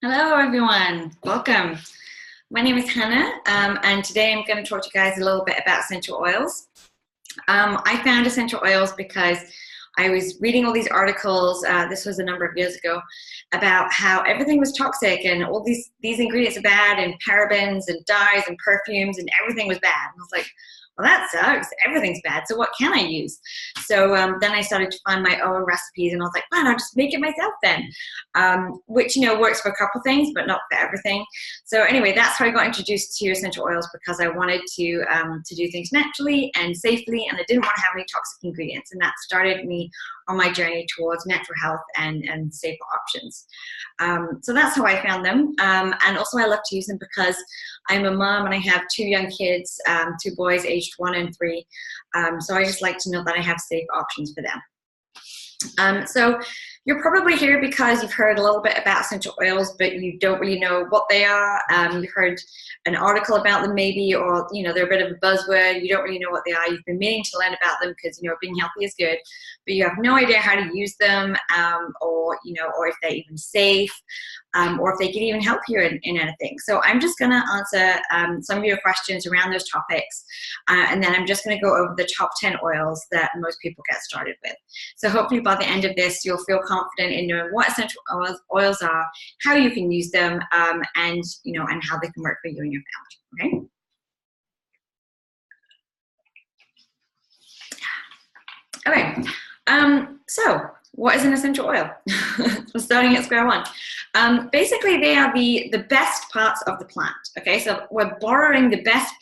Hello, everyone. Welcome. My name is Hannah, and today I'm going to talk to you guys a little bit about essential oils. I found essential oils because I was reading all these articles, this was a number of years ago, about how everything was toxic and all these ingredients are bad, and parabens and dyes and perfumes and everything was bad. And I was like, well, that sucks. Everything's bad. So what can I use? So then I started to find my own recipes, and I was like, why not just make it myself then? Which, works for a couple things, but not for everything. So anyway, that's how I got introduced to essential oils, because I wanted to do things naturally and safely, and I didn't want to have any toxic ingredients. And that started me on my journey towards natural health and safer options. So that's how I found them. And also I love to use them because I'm a mom and I have two young kids, two boys aged 1 and 3. So I just like to know that I have safe options for them. So you're probably here because you've heard a little bit about essential oils, but you don't really know what they are. You heard an article about them maybe, or they're a bit of a buzzword. You don't really know what they are. You've been meaning to learn about them because being healthy is good, but you have no idea how to use them, or if they're even safe, or if they can even help you in anything. So I'm just going to answer some of your questions around those topics, and then I'm just going to go over the top 10 oils that most people get started with. So hopefully by the end of this, you'll feel confident in knowing what essential oils are, how you can use them, and and how they can work for you and your family. Okay. So what is an essential oil? We're starting at square one. Basically, they are the best parts of the plant. Okay, so we're borrowing the best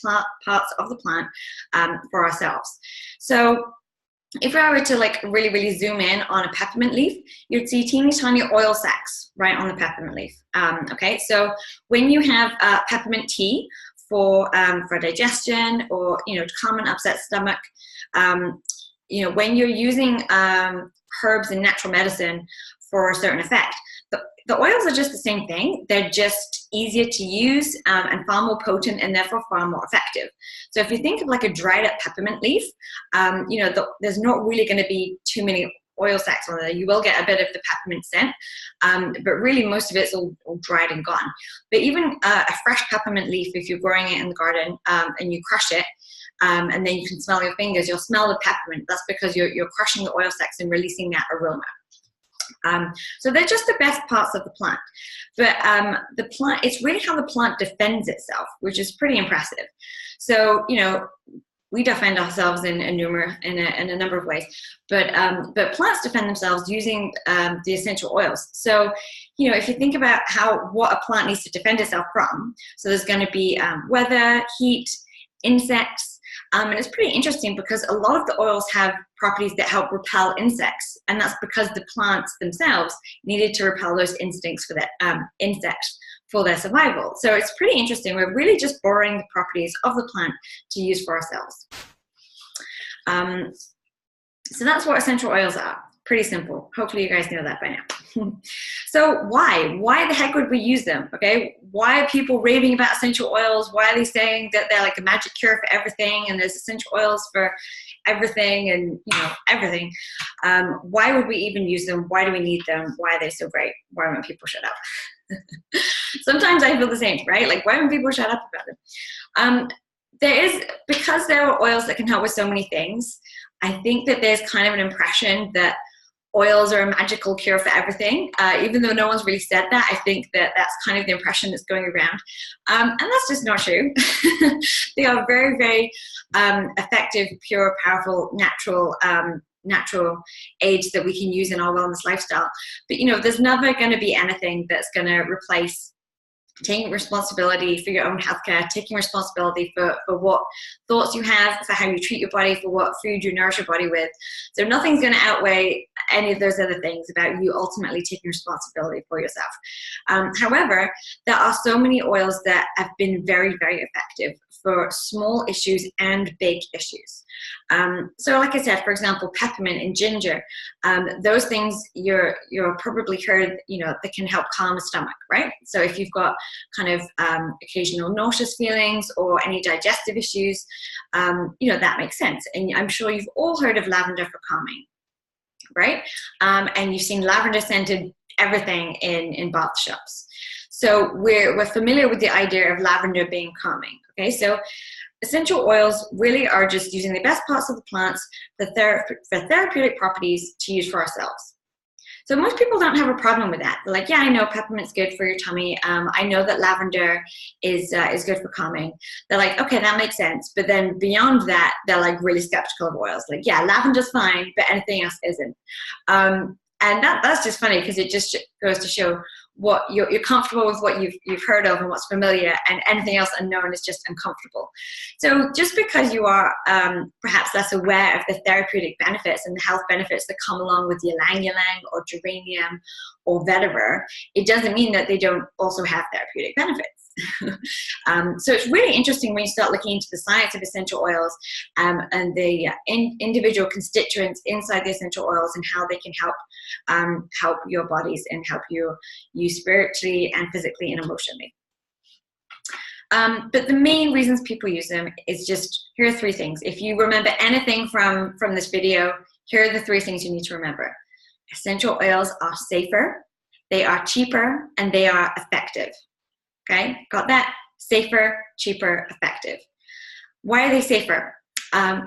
parts of the plant for ourselves. So if I were to really zoom in on a peppermint leaf, you'd see teeny tiny oil sacs right on the peppermint leaf. Okay, so when you have peppermint tea for digestion, or to calm an upset stomach, when you're using herbs and natural medicine for a certain effect, the oils are just the same thing. They're just easier to use and far more potent, and therefore far more effective. So if you think of like a dried up peppermint leaf, there's not really going to be too many oil sacs on there. You will get a bit of the peppermint scent, but really most of it's all dried and gone. But even a fresh peppermint leaf, if you're growing it in the garden and you crush it, and then you can smell your fingers, you'll smell the peppermint. That's because you're crushing the oil sacs and releasing that aroma. So they're just the best parts of the plant. But the plant, it's really how the plant defends itself, which is pretty impressive. So, we defend ourselves in a number of ways, but plants defend themselves using the essential oils. So, if you think about what a plant needs to defend itself from, so there's going to be weather, heat, insects. And it's pretty interesting because a lot of the oils have properties that help repel insects, and that's because the plants themselves needed to repel those insects for their survival. So it's pretty interesting. We're really just borrowing the properties of the plant to use for ourselves. So that's what essential oils are. Pretty simple. Hopefully you guys know that by now. So why the heck would we use them? Okay, why are people raving about essential oils? Why are they saying that they're like a magic cure for everything, and there's essential oils for everything, and everything? Why would we even use them? Why do we need them? Why are they so great? Why won't people shut up? Sometimes I feel the same, right? Like, why won't people shut up about them? Because there are oils that can help with so many things, I think that there's kind of an impression that oils are a magical cure for everything. Even though no one's really said that, I think that that's kind of the impression that's going around. And that's just not true. They are very, very effective, pure, powerful, natural aids that we can use in our wellness lifestyle. But there's never going to be anything that's going to replace taking responsibility for your own healthcare, taking responsibility for what thoughts you have, for how you treat your body, for what food you nourish your body with. So nothing's going to outweigh any of those other things about you ultimately taking responsibility for yourself. However, there are so many oils that have been very, very effective for small issues and big issues. So like I said, for example, peppermint and ginger, those things you're probably heard, that can help calm a stomach, right? So if you've got kind of occasional nauseous feelings or any digestive issues, that makes sense. And I'm sure you've all heard of lavender for calming, right? And you've seen lavender scented everything in bath shops. So we're familiar with the idea of lavender being calming. Okay, so essential oils really are just using the best parts of the plants for therapeutic properties to use for ourselves. So most people don't have a problem with that. They're like, yeah, I know peppermint's good for your tummy. I know that lavender is good for calming. They're like, okay, that makes sense. But then beyond that, they're like really skeptical of oils. Like, yeah, lavender's fine, but anything else isn't. And that's just funny because it just goes to show what you're comfortable with, what you've heard of and what's familiar, and anything else unknown is just uncomfortable. So just because you are perhaps less aware of the therapeutic benefits and the health benefits that come along with ylang ylang or geranium or vetiver, it doesn't mean that they don't also have therapeutic benefits. So it's really interesting when you start looking into the science of essential oils and the individual constituents inside the essential oils and how they can help your bodies and help you spiritually and physically and emotionally. But the main reasons people use them is just, here are 3 things. If you remember anything from this video, here are the 3 things you need to remember. Essential oils are safer, they are cheaper, and they are effective. Okay, got that? Safer, cheaper, effective. Why are they safer?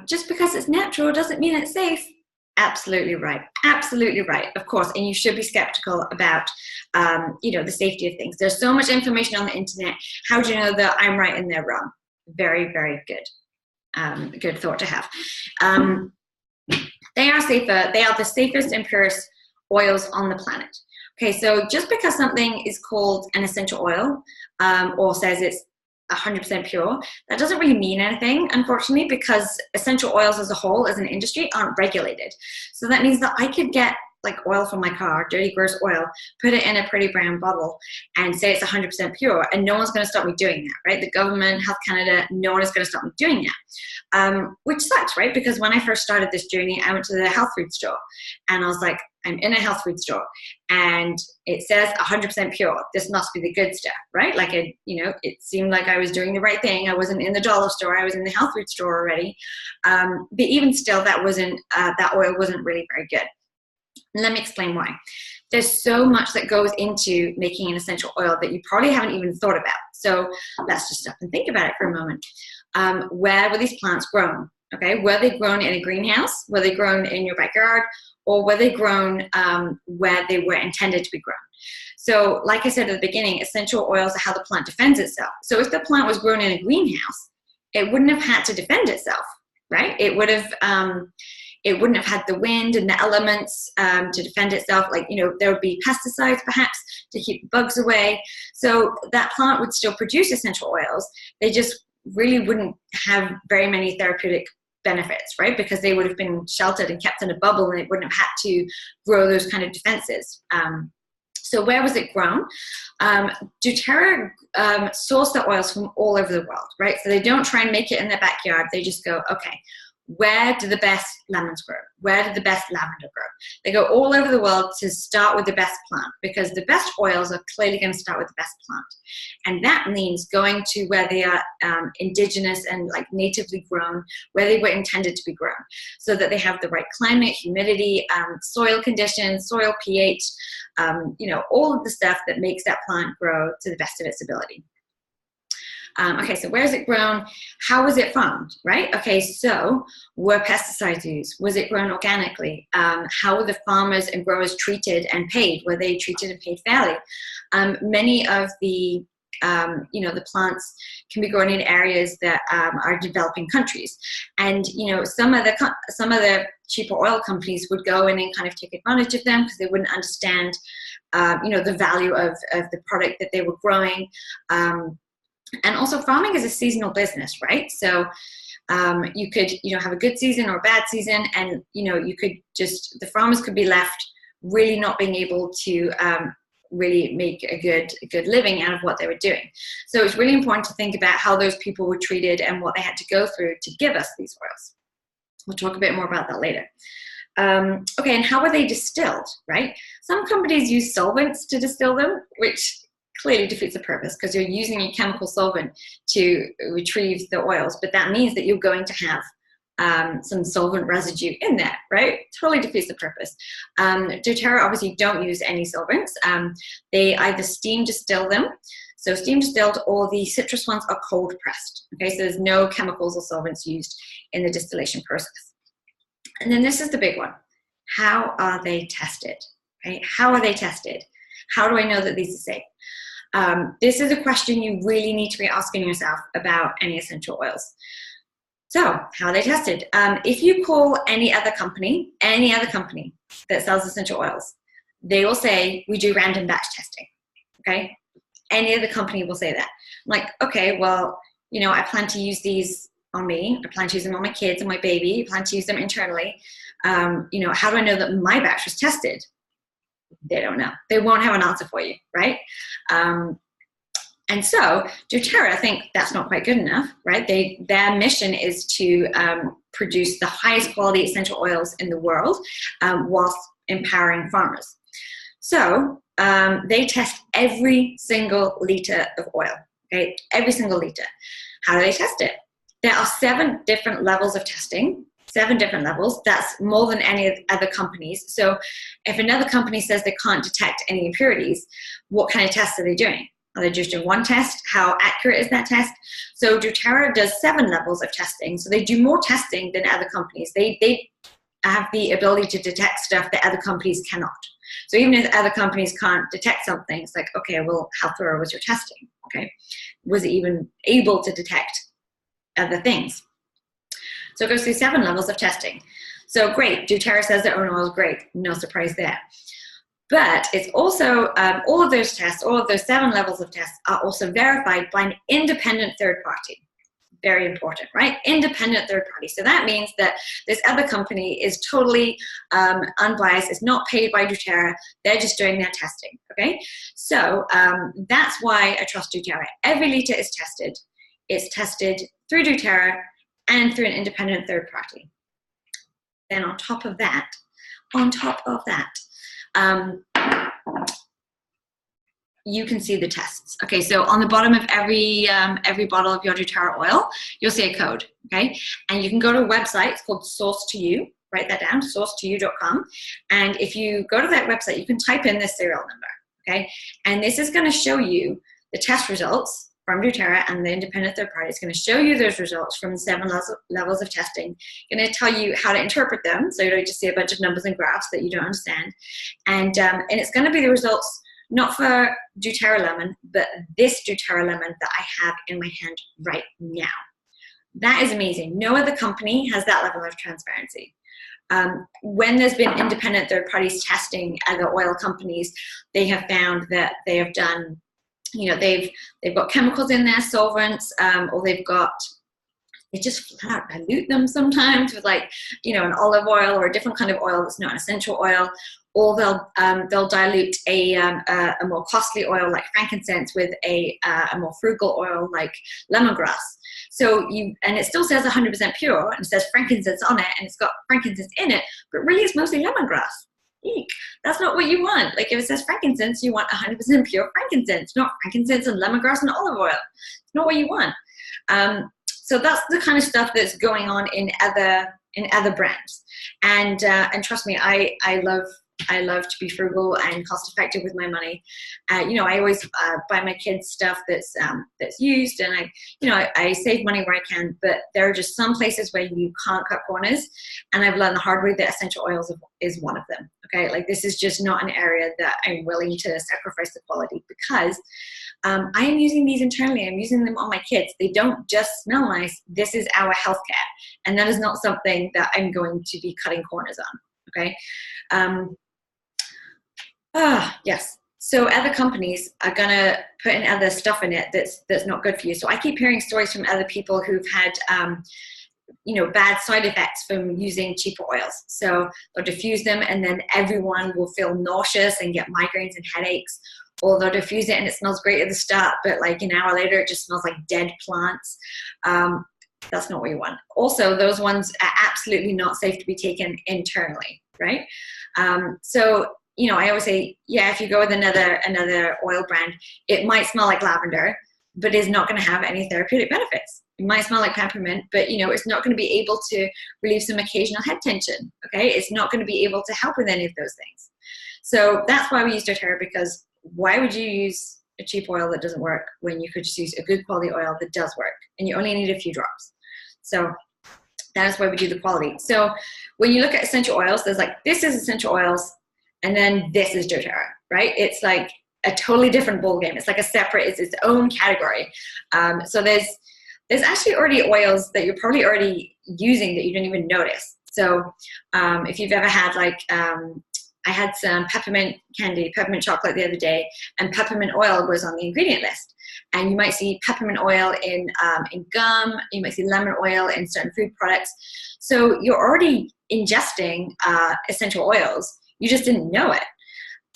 Just because it's natural doesn't mean it's safe. Absolutely right. Absolutely right. Of course, and you should be skeptical about, the safety of things. There's so much information on the internet. How do you know that I'm right and they're wrong? Very, very good. Good thought to have. They are safer. They are the safest and purest oils on the planet. Okay, so just because something is called an essential oil or says it's 100% pure, that doesn't really mean anything, unfortunately, because essential oils as a whole, as an industry, aren't regulated. So that means that I could get like oil from my car, dirty, gross oil, put it in a pretty brown bottle and say it's 100% pure, and no one's going to stop me doing that, right? The government, Health Canada, no one is going to stop me doing that, which sucks, right? Because when I first started this journey, I went to the health food store and I was like, I'm in a health food store and it says 100% pure. This must be the good stuff, right? Like, it seemed like I was doing the right thing. I wasn't in the dollar store. I was in the health food store already. But even still, that oil wasn't really very good. And let me explain why. There's so much that goes into making an essential oil that you probably haven't even thought about. So let's just stop and think about it for a moment. Where were these plants grown? Okay, were they grown in a greenhouse? Were they grown in your backyard? Or were they grown where they were intended to be grown? So like I said at the beginning, essential oils are how the plant defends itself. So if the plant was grown in a greenhouse, it wouldn't have had to defend itself, right? It wouldn't have had the wind and the elements to defend itself. Like, there would be pesticides perhaps to keep bugs away. So that plant would still produce essential oils. They just really wouldn't have very many therapeutic benefits, right? Because they would have been sheltered and kept in a bubble and it wouldn't have had to grow those kind of defenses. So where was it grown? doTERRA source their oils from all over the world, right? So they don't try and make it in their backyard. They just go, okay, where do the best lemons grow? Where do the best lavender grow? They go all over the world to start with the best plant, because the best oils are clearly going to start with the best plant. And that means going to where they are indigenous and like natively grown, where they were intended to be grown, so that they have the right climate, humidity, soil conditions, soil pH, all of the stuff that makes that plant grow to the best of its ability. Okay, so where is it grown? How was it farmed, right? Okay, so were pesticides used? Was it grown organically? How were the farmers and growers treated and paid? Were they treated and paid fairly? Many of the the plants can be grown in areas that are developing countries, and some of the cheaper oil companies would go in and kind of take advantage of them because they wouldn't understand the value of the product that they were growing. And also, farming is a seasonal business, right? So you could have a good season or a bad season, and the farmers could be left really not being able to really make a good living out of what they were doing. So it's really important to think about how those people were treated and what they had to go through to give us these oils. We'll talk a bit more about that later. Okay, and how were they distilled, right? Some companies use solvents to distill them, which clearly defeats the purpose because you're using a chemical solvent to retrieve the oils, but that means that you're going to have some solvent residue in there, right? Totally defeats the purpose. doTERRA obviously don't use any solvents. They either steam distill them, so steam distilled, or the citrus ones are cold pressed. Okay, so there's no chemicals or solvents used in the distillation process. And then this is the big one. How are they tested? Right? How are they tested? How do I know that these are safe? This is a question you really need to be asking yourself about any essential oils. So, how are they tested? If you call any other company that sells essential oils, they will say, we do random batch testing, okay? Any other company will say that. I'm like, okay, well, you know, I plan to use these on me. I plan to use them on my kids and my baby. I plan to use them internally. You know, how do I know that my batch was tested? They don't know. They won't have an answer for you, right? And so doTERRA think that's not quite good enough, right? Their mission is to produce the highest quality essential oils in the world whilst empowering farmers. So they test every single liter of oil, okay? Every single liter. How do they test it? There are 7 different levels of testing. 7 different levels. That's more than any other companies. So if another company says they can't detect any impurities, what kind of tests are they doing? Are they just doing one test? How accurate is that test? So doTERRA does 7 levels of testing. So they do more testing than other companies. They have the ability to detect stuff that other companies cannot. So even if other companies can't detect something, it's like, okay, well, how thorough was your testing? Okay, was it even able to detect other things? So it goes through 7 levels of testing. So great, doTERRA says their own oil is great. No surprise there. But it's also, all of those tests, all of those 7 levels of tests are also verified by an independent third party. Very important, right? Independent third party. So that means that this other company is totally unbiased. It's not paid by doTERRA. They're just doing their testing, okay? So that's why I trust doTERRA. Every liter is tested. It's tested through doTERRA and through an independent third party. Then on top of that, you can see the tests. Okay, so on the bottom of every bottle of your doTERRA oil, you'll see a code, okay? And you can go to a website, it's called Source2You, write that down, source2you.com. And if you go to that website, you can type in this serial number, okay? And this is gonna show you the test results from doTERRA and the independent third party. It's going to show you those results from the 7 levels of testing. It's going to tell you how to interpret them, so you don't just see a bunch of numbers and graphs that you don't understand. And it's going to be the results not for doTERRA lemon, but this doTERRA lemon that I have in my hand right now. That is amazing. No other company has that level of transparency. When there's been independent third parties testing other oil companies, they have found that they have done, you know, they've got chemicals in their solvents, or they just flat out dilute them sometimes with, like, you know, an olive oil or a different kind of oil that's not an essential oil, or they'll dilute a more costly oil like frankincense with a more frugal oil like lemongrass. So and it still says 100% pure, and it says frankincense on it, and it's got frankincense in it, but really it's mostly lemongrass. Eek. That's not what you want. Like, if it says frankincense, you want 100% pure frankincense, not frankincense and lemongrass and olive oil. It's not what you want. So that's the kind of stuff that's going on in other brands. And trust me, I love to be frugal and cost effective with my money. You know, I always buy my kids stuff that's used, and I save money where I can, but there are just some places where you can't cut corners, and I've learned the hard way that essential oils is one of them. Okay, like, this is just not an area that I'm willing to sacrifice the quality, because I am using these internally. I'm using them on my kids. They don't just smell nice. This is our healthcare, and that is not something that I'm going to be cutting corners on. Okay. Yes. So other companies are gonna put in other stuff in it that's not good for you. So I keep hearing stories from other people who've had, bad side effects from using cheaper oils. So they'll diffuse them, and then everyone will feel nauseous and get migraines and headaches. Or they'll diffuse it and it smells great at the start, but like an hour later, it just smells like dead plants. That's not what you want. Also, those ones are absolutely not safe to be taken internally, right? So, you know, I always say, yeah, if you go with another oil brand, it might smell like lavender, but is not going to have any therapeutic benefits. It might smell like peppermint, but it's not going to be able to relieve some occasional head tension. Okay, it's not going to be able to help with any of those things. So that's why we use doTERRA, because why would you use a cheap oil that doesn't work when you could just use a good quality oil that does work, and you only need a few drops? So that is why we do the quality. So when you look at essential oils, there's like, this is essential oils, and then this is doTERRA, right? It's like a totally different ballgame. It's like a separate, it's its own category. So there's actually already oils that you're probably already using that you don't even notice. So if you've ever had I had some peppermint candy, peppermint chocolate the other day, and peppermint oil was on the ingredient list. And you might see peppermint oil in gum, you might see lemon oil in certain food products. So you're already ingesting essential oils, you just didn't know it.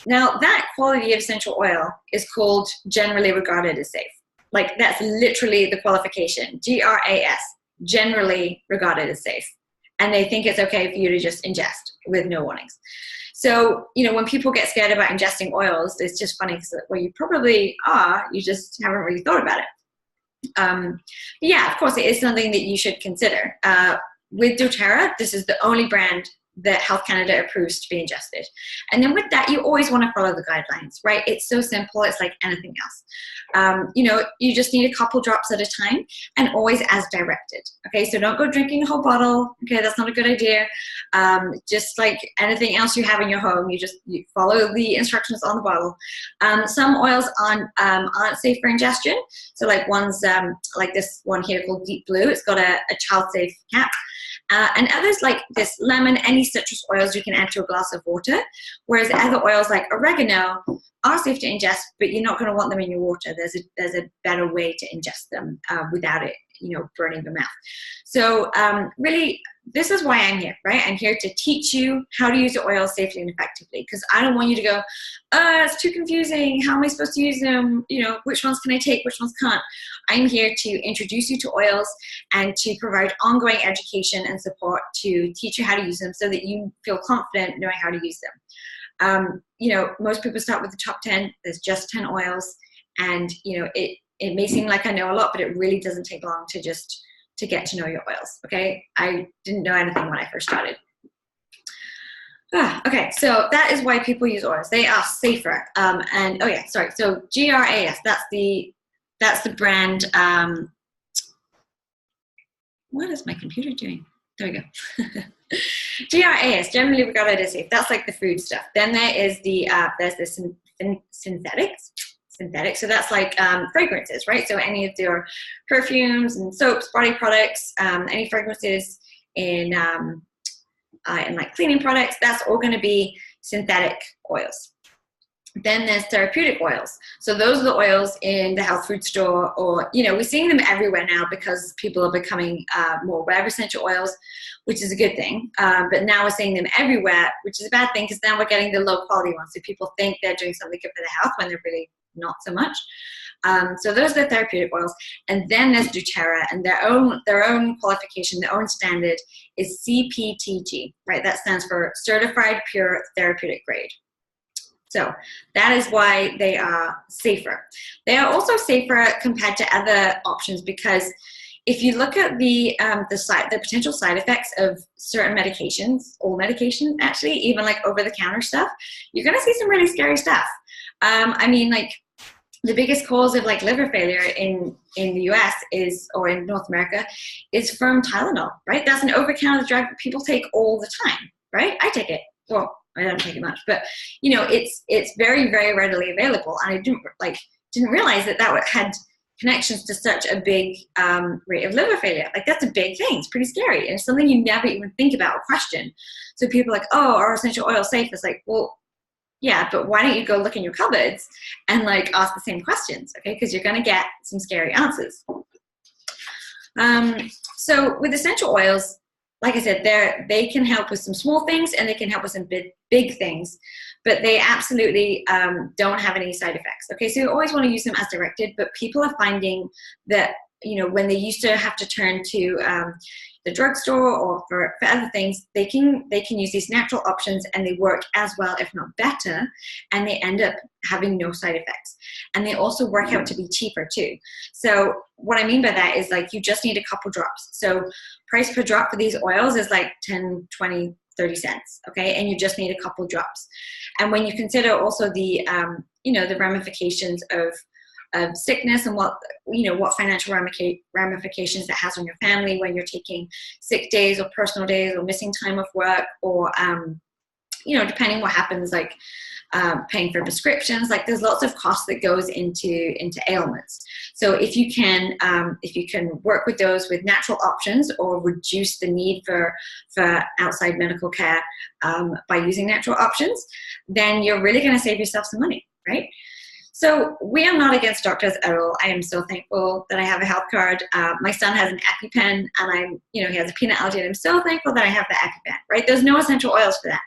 Now that quality of essential oil is called generally regarded as safe. Like that's literally the qualification, GRAS, generally regarded as safe. And they think it's okay for you to just ingest with no warnings. So, when people get scared about ingesting oils, it's just funny because, well, you probably are, you just haven't really thought about it. But yeah, of course, it is something that you should consider. With doTERRA, this is the only brand that Health Canada approves to be ingested. And then with that, you always want to follow the guidelines, right? It's so simple. It's like anything else. You just need a couple drops at a time and always as directed. Okay, so don't go drinking a whole bottle. Okay, that's not a good idea. Just like anything else you have in your home, you follow the instructions on the bottle. Some oils aren't safe for ingestion. So like ones like this one here called Deep Blue, it's got a child-safe cap. And others like this lemon, any citrus oils you can add to a glass of water, whereas other oils like oregano are safe to ingest, but you're not going to want them in your water. There's a better way to ingest them without it, burning your mouth. So really, this is why I'm here, right? I'm here to teach you how to use the oils safely and effectively, because I don't want you to go, it's too confusing. How am I supposed to use them? Which ones can I take? Which ones can't? I'm here to introduce you to oils and to provide ongoing education and support to teach you how to use them so that you feel confident knowing how to use them. Most people start with the top 10. There's just 10 oils. And, it may seem like I know a lot, but it really doesn't take long to get to know your oils, okay? I didn't know anything when I first started. Okay, so that is why people use oils. They are safer. So GRAS, that's the brand. What is my computer doing? There we go. GRAS, generally regarded as safe. That's like the food stuff. Then there is there's the synthetics. So that's like fragrances, right? So any of your perfumes and soaps, body products, any fragrances in like cleaning products, that's all going to be synthetic oils. Then there's therapeutic oils. So those are the oils in the health food store, or, we're seeing them everywhere now because people are becoming more aware of essential oils, which is a good thing. But now we're seeing them everywhere, which is a bad thing because now we're getting the low quality ones. So people think they're doing something good for their health when they're really not so much. So those are the therapeutic oils. And then there's doTERRA, and their own qualification, their own standard is CPTG, right? That stands for Certified Pure Therapeutic Grade. So that is why they are safer. They are also safer compared to other options because if you look at the potential side effects of certain medications, all medication actually, even like over-the-counter stuff, you're going to see some really scary stuff. Like the biggest cause of like liver failure in the US or in North America is from Tylenol, right? That's an over-the-counter drug that people take all the time, right? I take it. Well, I don't take it much, but it's very, very readily available. And I didn't realize that had connections to such a big rate of liver failure. Like that's a big thing. It's pretty scary. And it's something you never even think about or question. So people are like, oh, are essential oils safe? It's like, well, yeah, but why don't you go look in your cupboards and like ask the same questions, okay? Because you're going to get some scary answers. So with essential oils, like I said, they can help with some small things and they can help with some big things, but they absolutely don't have any side effects. Okay, so you always want to use them as directed, but people are finding that, when they used to have to turn to the drugstore or for other things, they can use these natural options, and they work as well, if not better, and they end up having no side effects. And they also work out to be cheaper too. So what I mean by that is, like, you just need a couple drops. So price per drop for these oils is like 10, 20, 30 cents, okay? And you just need a couple drops. And when you consider also the, the ramifications of sickness and what financial ramifications that has on your family when you're taking sick days or personal days or missing time off work, or, depending what happens, like paying for prescriptions, like there's lots of costs that goes into ailments. So if you can work with those with natural options, or reduce the need for outside medical care by using natural options, then you're really going to save yourself some money, right? So we are not against doctors at all. I am so thankful that I have a health card. My son has an EpiPen, and he has a peanut allergy, and I'm so thankful that I have the EpiPen, right? There's no essential oils for that.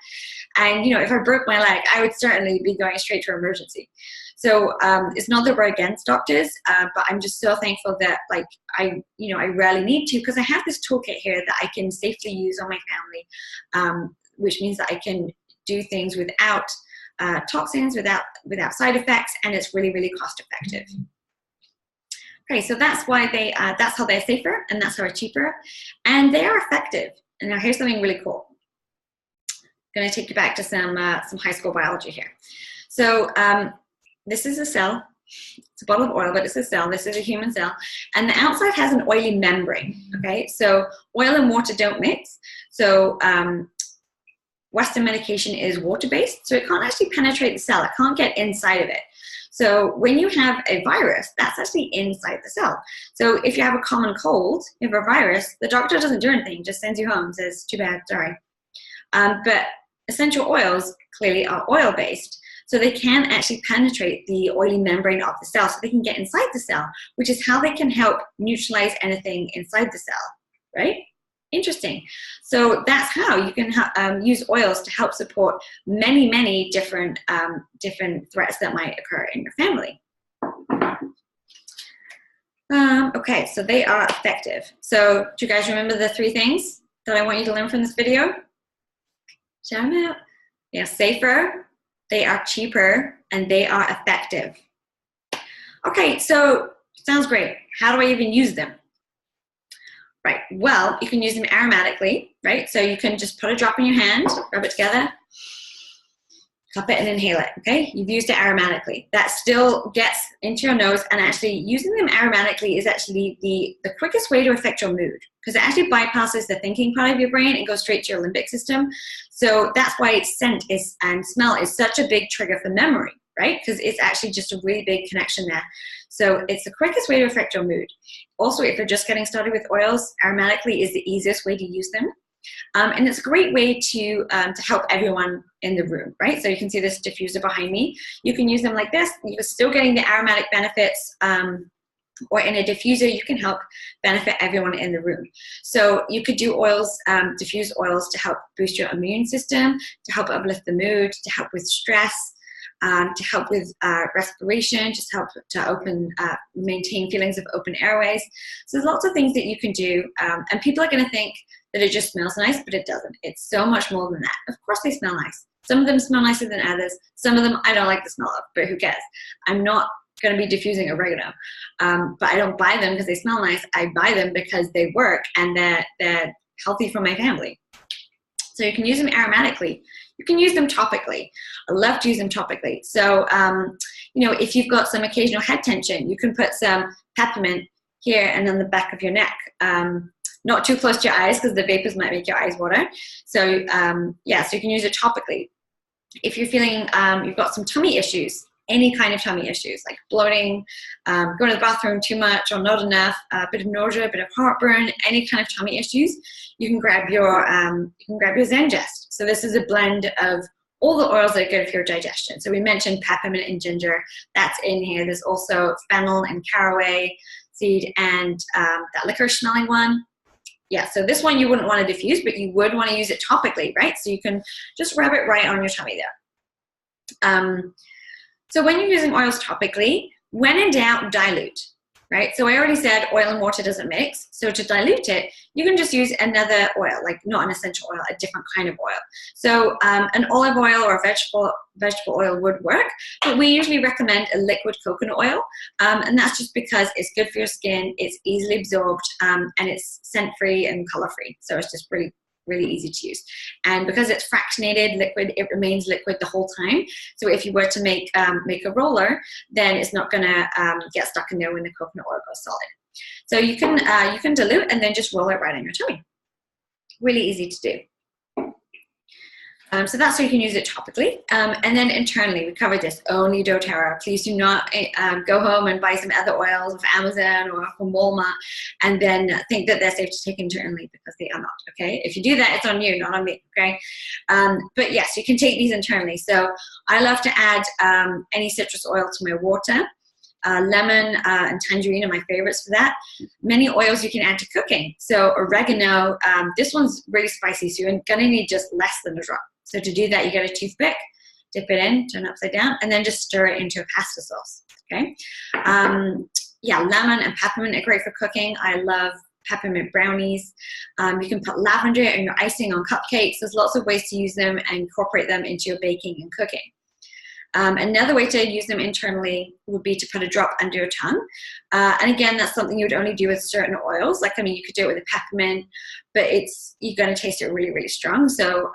And, if I broke my leg, I would certainly be going straight to emergency. So it's not that we're against doctors, but I'm just so thankful that, like, I rarely need to, because I have this toolkit here that I can safely use on my family, which means that I can do things without toxins, without side effects, and it's really, really cost effective. Okay, so that's why that's how they're safer, and that's how they're cheaper, and they are effective. And now here's something really cool. I'm going to take you back to some high school biology here. So this is a cell. It's a bottle of oil, but it's a cell. This is a human cell, and the outside has an oily membrane. Okay, so oil and water don't mix. So Western medication is water-based, so it can't actually penetrate the cell. It can't get inside of it. So when you have a virus, that's actually inside the cell. So if you have a common cold, you have a virus, the doctor doesn't do anything, just sends you home and says, too bad, sorry. But essential oils clearly are oil-based, so they can actually penetrate the oily membrane of the cell, so they can get inside the cell, which is how they can help neutralize anything inside the cell, right? Interesting. So that's how you can use oils to help support many, many different threats that might occur in your family. Okay, so they are effective. So do you guys remember the 3 things that I want you to learn from this video? Shout them out. They are safer, they are cheaper, and they are effective. Okay, so sounds great. How do I even use them? Right, well, you can use them aromatically, right? So you can just put a drop in your hand, rub it together, cup it and inhale it, okay? You've used it aromatically. That still gets into your nose, and actually using them aromatically is actually the quickest way to affect your mood, because it actually bypasses the thinking part of your brain and goes straight to your limbic system. So that's why scent and smell is such a big trigger for memory, right? Because it's actually just a really big connection there. So it's the quickest way to affect your mood. Also, if you're just getting started with oils, aromatically is the easiest way to use them. And it's a great way to help everyone in the room, right? So you can see this diffuser behind me. You can use them like this. You're still getting the aromatic benefits, or in a diffuser, you can help benefit everyone in the room. So you could do oils, diffuse oils to help boost your immune system, to help uplift the mood, to help with stress, to help with respiration, just help to maintain feelings of open airways. So there's lots of things that you can do, and people are going to think that it just smells nice, but it doesn't. It's so much more than that. Of course they smell nice. Some of them smell nicer than others. Some of them I don't like the smell of, but who cares? I'm not going to be diffusing oregano, but I don't buy them because they smell nice. I buy them because they work and they're healthy for my family. So you can use them aromatically. You can use them topically. I love to use them topically. So, if you've got some occasional head tension, you can put some peppermint here and on the back of your neck. Not too close to your eyes because the vapors might make your eyes water. So, so you can use it topically. If you're feeling you've got some tummy issues, any kind of tummy issues like bloating, going to the bathroom too much or not enough, a bit of nausea, a bit of heartburn, any kind of tummy issues, you can grab your Zengest. So this is a blend of all the oils that are good for your digestion. So we mentioned peppermint and ginger. That's in here. There's also fennel and caraway seed and that licorice smelling one. Yeah, so this one you wouldn't want to diffuse, but you would want to use it topically, right? So you can just rub it right on your tummy there. So when you're using oils topically, when in doubt, dilute. right? So I already said oil and water doesn't mix. So to dilute it, you can just use another oil, like not an essential oil, a different kind of oil. So an olive oil or vegetable oil would work, but we usually recommend a liquid coconut oil. And that's just because it's good for your skin, it's easily absorbed, and it's scent-free and color-free. So it's just really easy to use. And because it's fractionated liquid, it remains liquid the whole time. So if you were to make a roller, then it's not gonna get stuck in there when the coconut oil goes solid. So you can dilute and then just roll it right on your tummy. Really easy to do. So that's how you can use it topically. And then internally, we covered this, only doTERRA. Please do not go home and buy some other oils off Amazon or from Walmart and then think that they're safe to take internally, because they are not, okay? If you do that, it's on you, not on me, okay? But yes, you can take these internally. So I love to add any citrus oil to my water. Lemon and tangerine are my favorites for that. Many oils you can add to cooking. So oregano, this one's really spicy, so you're gonna need just less than a drop. So to do that, you get a toothpick, dip it in, turn it upside down, and then just stir it into a pasta sauce, okay? Yeah, lemon and peppermint are great for cooking. I love peppermint brownies. You can put lavender in your icing on cupcakes. There's lots of ways to use them and incorporate them into your baking and cooking. Another way to use them internally would be to put a drop under your tongue. And again, that's something you would only do with certain oils. Like, I mean, you could do it with a peppermint, but you're gonna taste it really, really strong. So,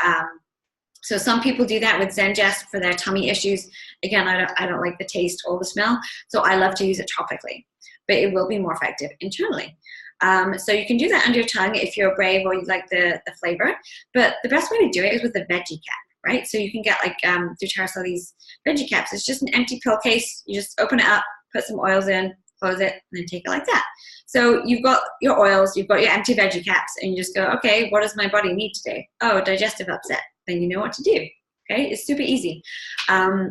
so some people do that with Zengest for their tummy issues. Again, I don't like the taste or the smell, so I love to use it topically, but it will be more effective internally. So you can do that under your tongue if you're brave or you like the flavor, but the best way to do it is with a veggie cap, right? So you can get like doTERRA sell these veggie caps. It's just an empty pill case. You just open it up, put some oils in, close it, and then take it like that. So you've got your oils, you've got your empty veggie caps, and you just go, okay, what does my body need today? Oh, digestive upset. Then you know what to do. Okay, it's super easy. I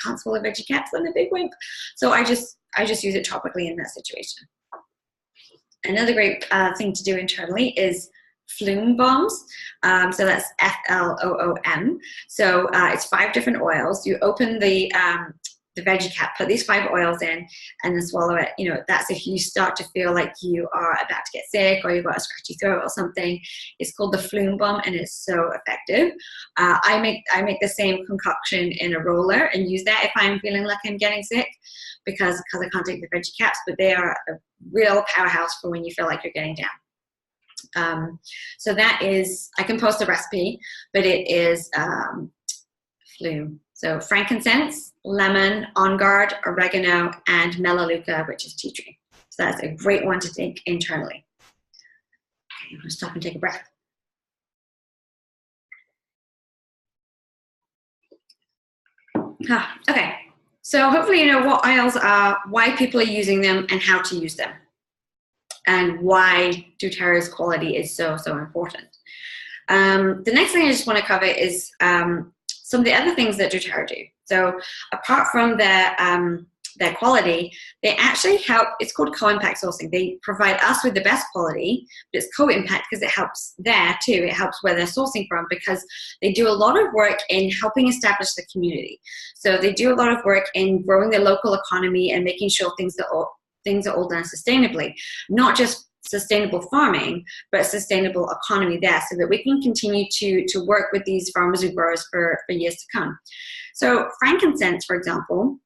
can't swallow veggie caps. I'm a big wimp, so I just use it topically in that situation. Another great thing to do internally is Floom bombs. So that's Floom. So it's 5 different oils. You open the veggie cap, put these 5 oils in, and then swallow it. You know, that's if you start to feel like you are about to get sick or you've got a scratchy throat or something. It's called the Floom bomb, and it's so effective. I make the same concoction in a roller and use that if I'm feeling like I'm getting sick, because I can't take the veggie caps, but they are a real powerhouse for when you feel like you're getting down. So that is, I can post a recipe, but it is Floom. So frankincense, lemon, On Guard, oregano, and melaleuca, which is tea tree. So that's a great one to take internally. Okay, I'm gonna stop and take a breath. Okay, so hopefully you know what oils are, why people are using them, and how to use them, and why doTERRA's quality is so important. The next thing I just want to cover is some of the other things that doTERRA do. So apart from their quality, they actually help. It's called co-impact sourcing. They provide us with the best quality, but it's co-impact because it helps there too. It helps where they're sourcing from, because they do a lot of work in helping establish the community. So they do a lot of work in growing the local economy and making sure things are all done sustainably, not just sustainable farming, but sustainable economy there, so that we can continue to work with these farmers and growers for years to come. So frankincense, for example,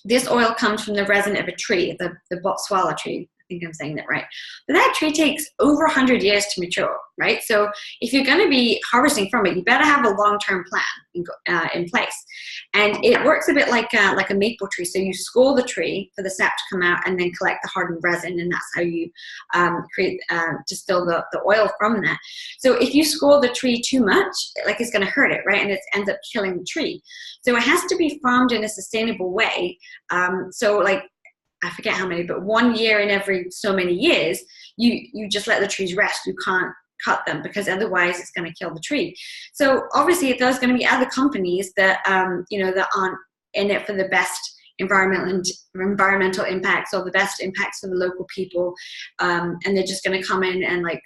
this oil comes from the resin of a tree, the Botswana tree. I think I'm saying that right. But that tree takes over 100 years to mature, right? So if you're going to be harvesting from it, you better have a long-term plan in place. And it works a bit like a maple tree. So you score the tree for the sap to come out, and then collect the hardened resin, and that's how you distill the oil from that. So if you score the tree too much, like, it's going to hurt it, right? And it ends up killing the tree. So it has to be farmed in a sustainable way. So like, I forget how many, but 1 year in every so many years, you just let the trees rest. You can't cut them, because otherwise it's going to kill the tree. So obviously there's going to be other companies that that aren't in it for the best environmental impacts or the best impacts for the local people, and they're just going to come in and like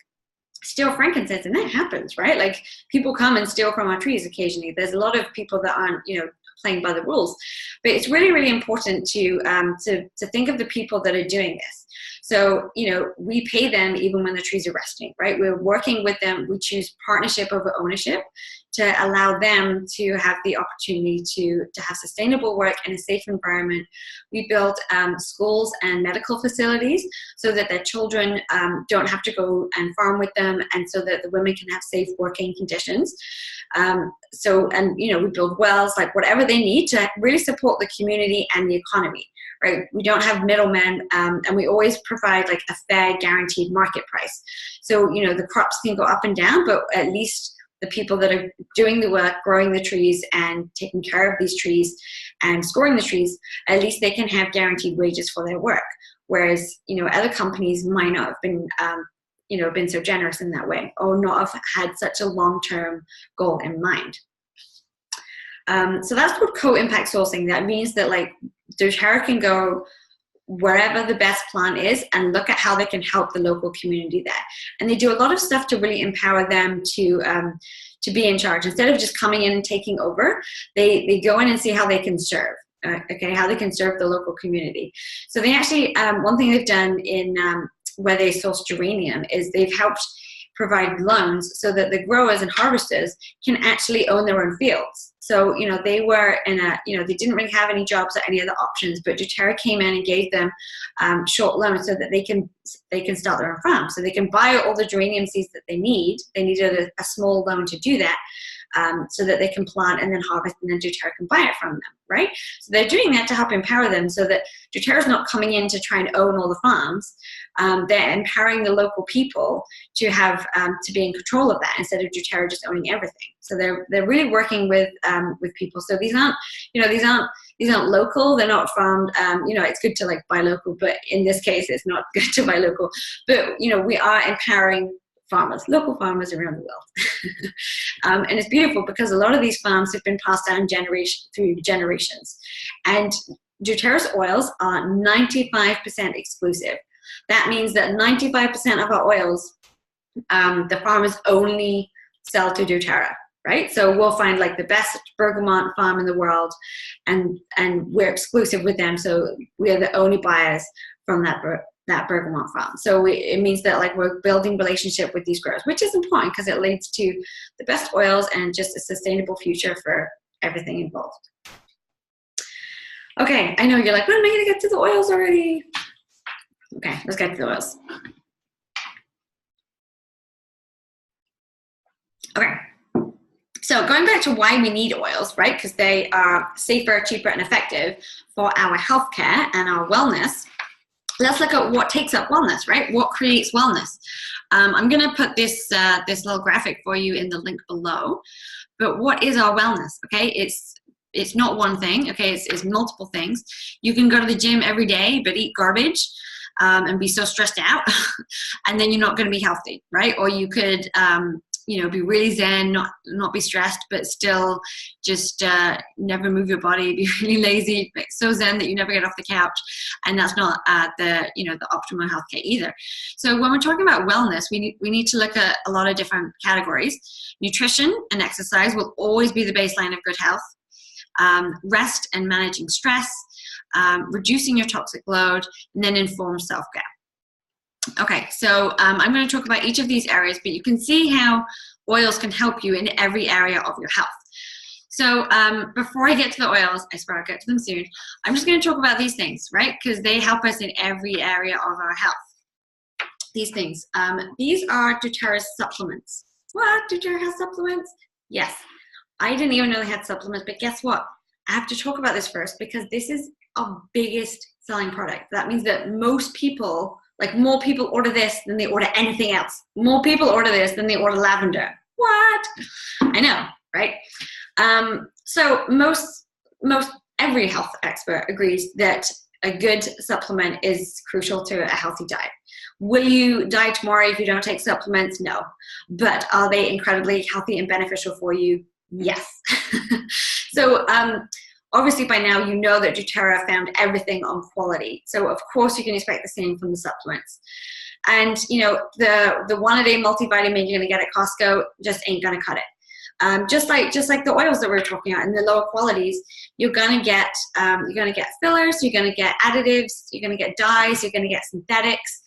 steal frankincense, and that happens, right? Like, people come and steal from our trees occasionally. There's a lot of people that aren't playing by the rules. But it's really, really important to think of the people that are doing this. So, you know, we pay them even when the trees are resting, right? We're working with them. We choose partnership over ownership to allow them to have the opportunity to have sustainable work in a safe environment. We build schools and medical facilities so that their children don't have to go and farm with them, and so that the women can have safe working conditions. And, you know, we build wells, like whatever they need to really support the community and the economy, right? We don't have middlemen, and we always provide like a fair guaranteed market price. So, you know, the crops can go up and down, but at least the people that are doing the work, growing the trees and taking care of these trees and storing the trees, at least they can have guaranteed wages for their work. Whereas, you know, other companies might not have been, you know, been so generous in that way, or not have had such a long-term goal in mind. So that's called co-impact sourcing. That means that like doTERRA can go wherever the best plan is and look at how they can help the local community there. And they do a lot of stuff to really empower them to be in charge. Instead of just coming in and taking over, they go in and see how they can serve, how they can serve the local community. So they actually, one thing they've done in where they source geranium is they've helped provide loans so that the growers and harvesters can actually own their own fields. So, you know, they were in a, you know, they didn't really have any jobs or any other options, but doTERRA came in and gave them short loans so that they can start their own farm. So they can buy all the geranium seeds that they need. They needed a small loan to do that. So that they can plant and then harvest, and then doTERRA can buy it from them, right? So they're doing that to help empower them so that doTERRA is not coming in to try and own all the farms. They're empowering the local people to have to be in control of that instead of doTERRA just owning everything. So they're really working with people. So these aren't local. They're not farmed. You know, it's good to like buy local, but in this case, it's not good to buy local. But you know, we are empowering farmers, local farmers around the world. And it's beautiful because a lot of these farms have been passed down through generations. And doTERRA's oils are 95% exclusive. That means that 95% of our oils, the farmers only sell to doTERRA, right? So we'll find like the best bergamot farm in the world, and we're exclusive with them. So we are the only buyers from that bergamot farm. So it means that like we're building relationship with these growers, which is important because it leads to the best oils and just a sustainable future for everything involved. Okay, I know you're like, when am I going to get to the oils already? Okay, let's get to the oils. Okay, so going back to why we need oils, right? Because they are safer, cheaper, and effective for our healthcare and our wellness. Let's look at what takes up wellness, right? What creates wellness? I'm going to put this little graphic for you in the link below. But what is our wellness? Okay, it's not one thing. Okay, it's multiple things. You can go to the gym every day, but eat garbage and be so stressed out, and then you're not going to be healthy, right? Or you could you know, be really zen, not be stressed, but still just never move your body, be really lazy, so zen that you never get off the couch, and that's not the optimal healthcare either. So when we're talking about wellness, we need to look at a lot of different categories. Nutrition and exercise will always be the baseline of good health. Rest and managing stress, reducing your toxic load, and then informed self-care. Okay, so I'm going to talk about each of these areas, but you can see how oils can help you in every area of your health. So before I get to the oils, I swear I'll get to them soon, I'm just going to talk about these things, right? Because they help us in every area of our health. These things. These are doTERRA's supplements. What? doTERRA has supplements? Yes. I didn't even know they had supplements, but guess what? I have to talk about this first because this is our biggest selling product. That means that most people, like more people order this than they order anything else. More people order this than they order lavender. What? I know, right? So most every health expert agrees that a good supplement is crucial to a healthy diet. Will you die tomorrow if you don't take supplements? No. But are they incredibly healthy and beneficial for you? Yes. So obviously by now you know that doTERRA found everything on quality. So of course you can expect the same from the supplements. And you know, the one-a-day multivitamin you're gonna get at Costco just ain't gonna cut it. just like the oils that we were talking about in the lower qualities, you're gonna get fillers, you're gonna get additives, you're gonna get dyes, you're gonna get synthetics.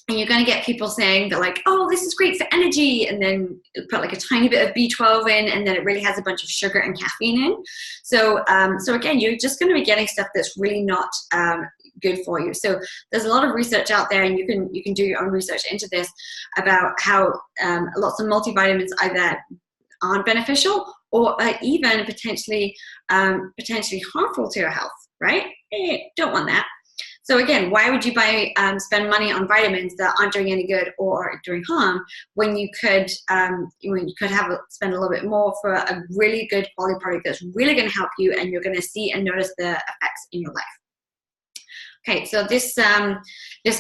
And you're going to get people saying that like, oh, this is great for energy, and then put like a tiny bit of B12 in, and then it really has a bunch of sugar and caffeine in. So again, you're just going to be getting stuff that's really not good for you. So there's a lot of research out there, and you can do your own research into this about how lots of multivitamins either aren't beneficial or are even potentially harmful to your health, right? Don't want that. So again, why would you spend money on vitamins that aren't doing any good or doing harm when you could spend a little bit more for a really good quality product that's really going to help you, and you're going to see and notice the effects in your life. Okay, so this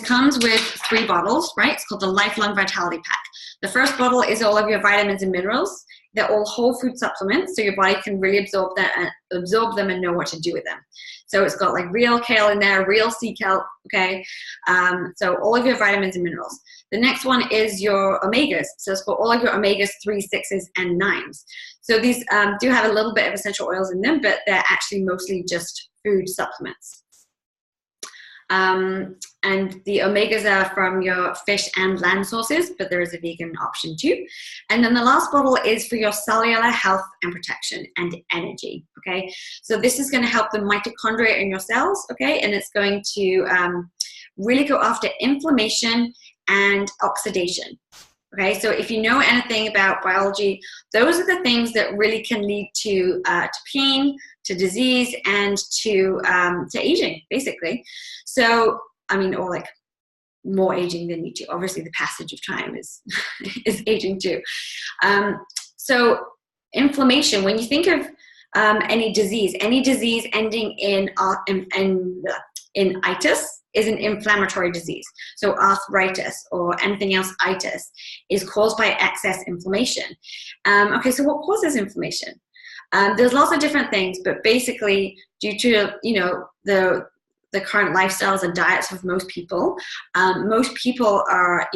comes with 3 bottles, right? It's called the Lifelong Vitality Pack. The first bottle is all of your vitamins and minerals. They're all whole food supplements, so your body can really absorb them and know what to do with them. So it's got like real kale in there, real sea kelp, okay? So all of your vitamins and minerals. The next one is your omegas. So it's got all of your omegas 3, 6s, and 9s. So these do have a little bit of essential oils in them, but they're actually mostly just food supplements. And the omegas are from your fish and land sources, but there is a vegan option too. And then the last bottle is for your cellular health and protection and energy, okay? So this is going to help the mitochondria in your cells, okay? And it's going to really go after inflammation and oxidation. Okay, so if you know anything about biology, those are the things that really can lead to pain, to disease, and to aging, basically. So, I mean, or like more aging than need to. Obviously, the passage of time is is aging too. So, inflammation. When you think of any disease ending in itis is an inflammatory disease. So arthritis or anything else itis is caused by excess inflammation. Okay, so what causes inflammation? There's lots of different things, but basically due to the current lifestyles and diets of most people are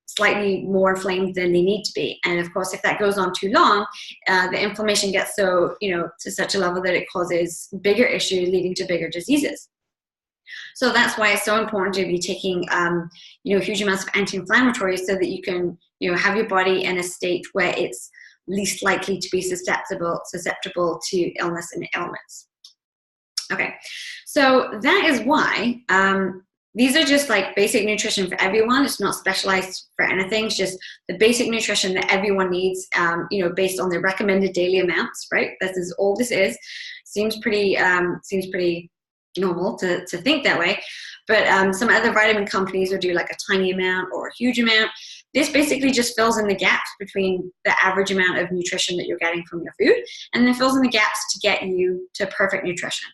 slightly more inflamed than they need to be. And of course, if that goes on too long, the inflammation gets to such a level that it causes bigger issues leading to bigger diseases. So that's why it's so important to be taking, huge amounts of anti-inflammatories so that you can, have your body in a state where it's least likely to be susceptible to illness and ailments. Okay, so that is why these are just like basic nutrition for everyone. It's not specialized for anything. It's just the basic nutrition that everyone needs, based on their recommended daily amounts, right? This is all this is. Seems pretty normal to think that way, but some other vitamin companies will do like a tiny amount or a huge amount. This basically just fills in the gaps between the average amount of nutrition that you're getting from your food, and then fills in the gaps to get you to perfect nutrition.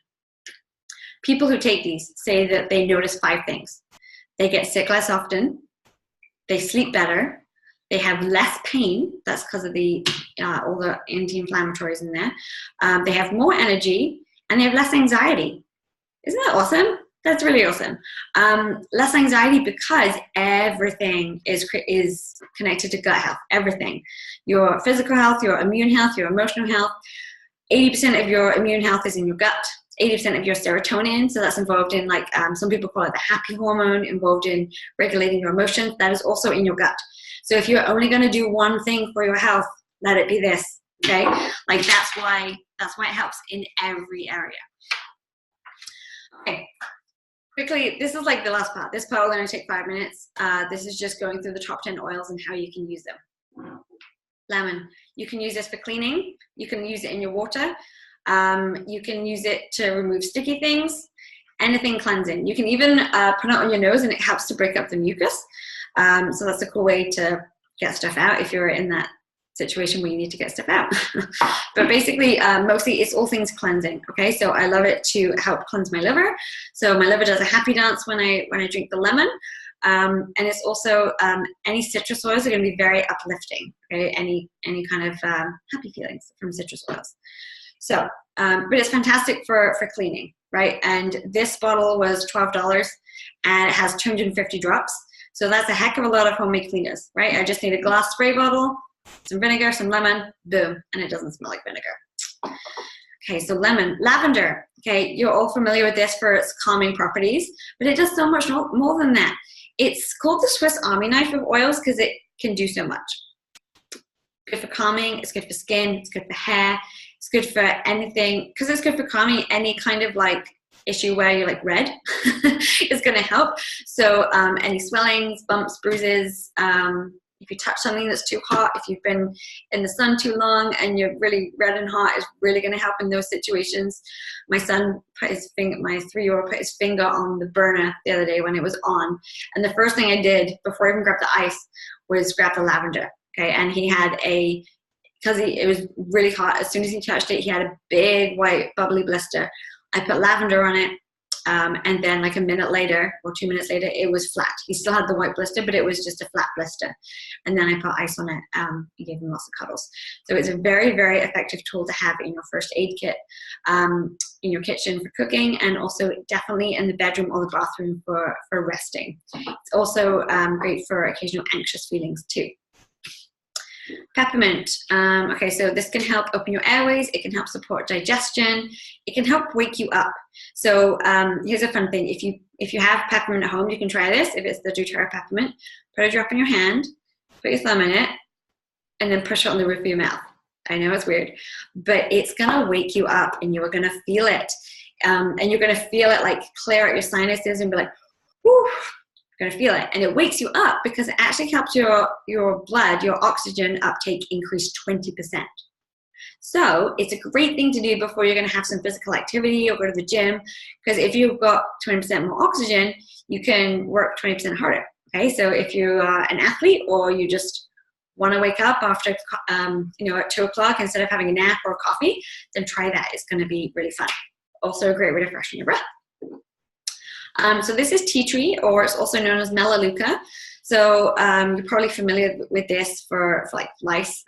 People who take these say that they notice 5 things. They get sick less often, they sleep better, they have less pain, that's because of all the anti-inflammatories in there, they have more energy, and they have less anxiety. Isn't that awesome? That's really awesome. Less anxiety because everything is connected to gut health. Everything. Your physical health, your immune health, your emotional health. 80% of your immune health is in your gut. 80% of your serotonin, so that's involved in some people call it the happy hormone, involved in regulating your emotions. That is also in your gut. So if you're only going to do one thing for your health, let it be this. Okay, that's why it helps in every area. Okay, quickly, this is like the last part. This part will only take 5 minutes. This is just going through the top 10 oils and how you can use them. Lemon. You can use this for cleaning. You can use it in your water. You can use it to remove sticky things. Anything cleansing. You can even put it on your nose and it helps to break up the mucus. So that's a cool way to get stuff out if you're in that situation where you need to get stuff out. But basically, mostly it's all things cleansing. Okay, so I love it to help cleanse my liver. So my liver does a happy dance when I drink the lemon. And it's also any citrus oils are going to be very uplifting. Okay, any kind of happy feelings from citrus oils. So, but it's fantastic for cleaning, right? And this bottle was $12, and it has 250 drops. So that's a heck of a lot of homemade cleaners, right? I just need a glass spray bottle, some vinegar, some lemon, boom, and it doesn't smell like vinegar. Okay, so lemon, lavender. Okay, you're all familiar with this for its calming properties, but it does so much more than that. It's called the Swiss Army knife of oils because it can do so much. Good for calming, it's good for skin, it's good for hair, it's good for anything, because it's good for calming any kind of like issue where you're like red. It's going to help. So any swellings, bumps, bruises, if you touch something that's too hot, if you've been in the sun too long and you're really red and hot, it's really going to help in those situations. My son put his finger, my 3-year-old put his finger on the burner the other day when it was on. And the first thing I did before I even grabbed the ice was grab the lavender. Okay. And he had because it was really hot, as soon as he touched it, he had a big white bubbly blister. I put lavender on it. And then like a minute later or 2 minutes later, it was flat. He still had the white blister, but it was just a flat blister. And then I put ice on it. And gave him lots of cuddles. So it's a very, very effective tool to have in your first aid kit, in your kitchen for cooking, and also definitely in the bedroom or the bathroom for resting. It's also great for occasional anxious feelings too. Peppermint. Okay, so this can help open your airways. It can help support digestion. It can help wake you up. So here's a fun thing. If you have peppermint at home, you can try this. If it's the doTERRA peppermint, put a drop in your hand, put your thumb in it, and then push it on the roof of your mouth. I know it's weird, but it's gonna wake you up, and you are gonna feel it, and you're gonna feel it like clear out your sinuses and be like, whoo. Going to feel it, and it wakes you up because it actually helps your blood, your oxygen uptake increase 20%. So it's a great thing to do before you're going to have some physical activity or go to the gym, because if you've got 20% more oxygen, you can work 20% harder. Okay, so if you're an athlete or you just want to wake up after at 2 o'clock instead of having a nap or coffee, then try that. It's going to be really fun. Also a great way to freshen your breath. So this is tea tree, or it's also known as melaleuca. So you're probably familiar with this for like lice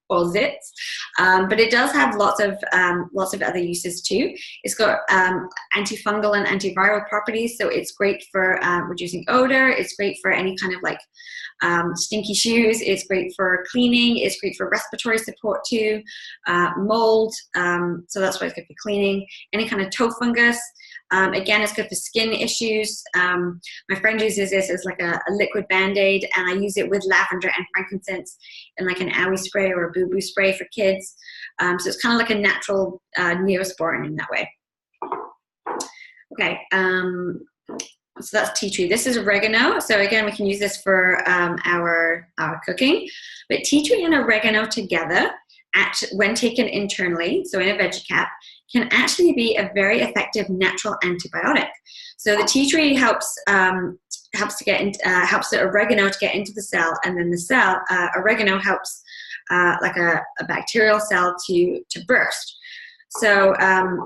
or zits, but it does have lots of other uses too. It's got antifungal and antiviral properties, so it's great for reducing odor. It's great for any kind of like stinky shoes. It's great for cleaning. It's great for respiratory support too. Mold, so that's why it's good for cleaning. Any kind of toe fungus. Again, it's good for skin issues. My friend uses this as like a liquid Band-Aid, and I use it with lavender and frankincense in like an owie spray or a boo-boo spray for kids. So it's kind of like a natural neosporin in that way. Okay, so that's tea tree. This is oregano. So again, we can use this for our cooking. But tea tree and oregano together, when taken internally, so in a veggie cap, can actually be a very effective natural antibiotic. So the tea tree helps the oregano to get into the cell, and then the cell oregano helps like a bacterial cell to burst. So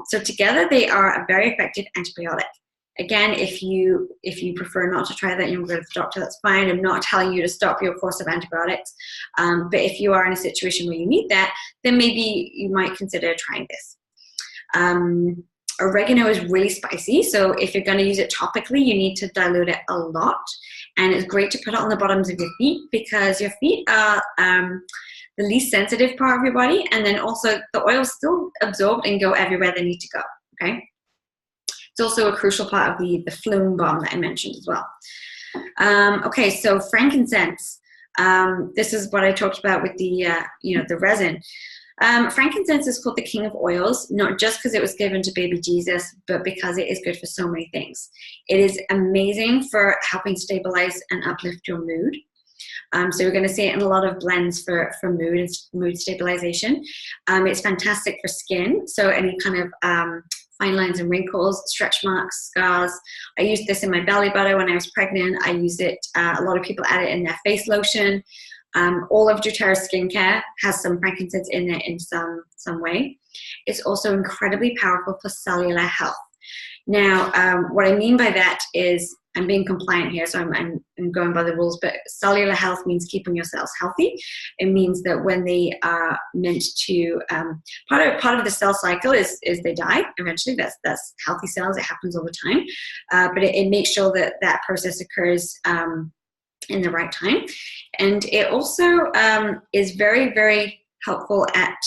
so together they are a very effective antibiotic. Again, if you prefer not to try that, you can go to the doctor, that's fine. I'm not telling you to stop your course of antibiotics. But if you are in a situation where you need that, then maybe you might consider trying this. Oregano is really spicy, so if you're going to use it topically, you need to dilute it a lot. And it's great to put it on the bottoms of your feet, because your feet are the least sensitive part of your body, and then also the oils still absorb and go everywhere they need to go. Okay. It's also a crucial part of the flume bomb that I mentioned as well. Okay, so frankincense. This is what I talked about with the the resin. Frankincense is called the king of oils, not just because it was given to baby Jesus, but because it is good for so many things. It is amazing for helping stabilize and uplift your mood. So we're going to see it in a lot of blends for mood and mood stabilization. It's fantastic for skin, so any kind of fine lines and wrinkles, stretch marks, scars. I used this in my belly butter when I was pregnant. I use it, a lot of people add it in their face lotion. All of doTERRA skincare has some frankincense in it in some way. It's also incredibly powerful for cellular health. Now, what I mean by that is, I'm being compliant here, so I'm going by the rules, but cellular health means keeping your cells healthy. It means that when they are meant to, part of the cell cycle is they die eventually. That's healthy cells. It happens all the time. But it makes sure that process occurs in the right time. And it also is very, very helpful at